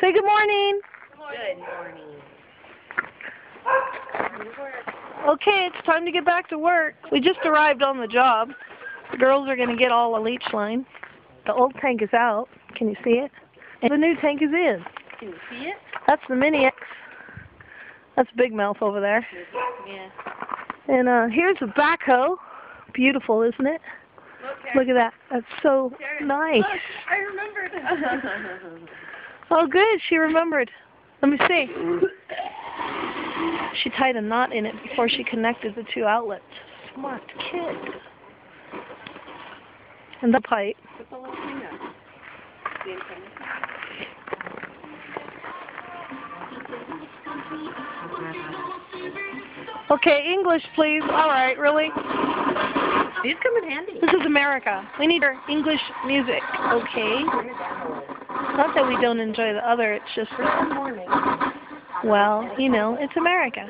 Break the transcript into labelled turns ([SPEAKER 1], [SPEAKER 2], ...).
[SPEAKER 1] Say good morning.
[SPEAKER 2] Good morning.
[SPEAKER 1] Okay, it's time to get back to work. We just arrived on the job. The girls are going to get all the leach line. The old tank is out. Can you see it? And the new tank is in.
[SPEAKER 2] Can you see it?
[SPEAKER 1] That's the Mini X. That's Big Mouth over there.
[SPEAKER 2] Yeah.
[SPEAKER 1] And here's the backhoe. Beautiful, isn't it? Look at that. That's so nice.
[SPEAKER 2] Look, I remembered.
[SPEAKER 1] Oh, good. She remembered. Let me see. She tied a knot in it before she connected the two outlets. Smart kid. And the pipe.
[SPEAKER 2] Put the little thing on. The antenna.
[SPEAKER 1] Okay, English, please. All right, really?
[SPEAKER 2] These come in handy.
[SPEAKER 1] This is America. We need our English music, okay? Not that we don't enjoy the other, it's just,
[SPEAKER 2] Good morning.
[SPEAKER 1] well, you know, it's America.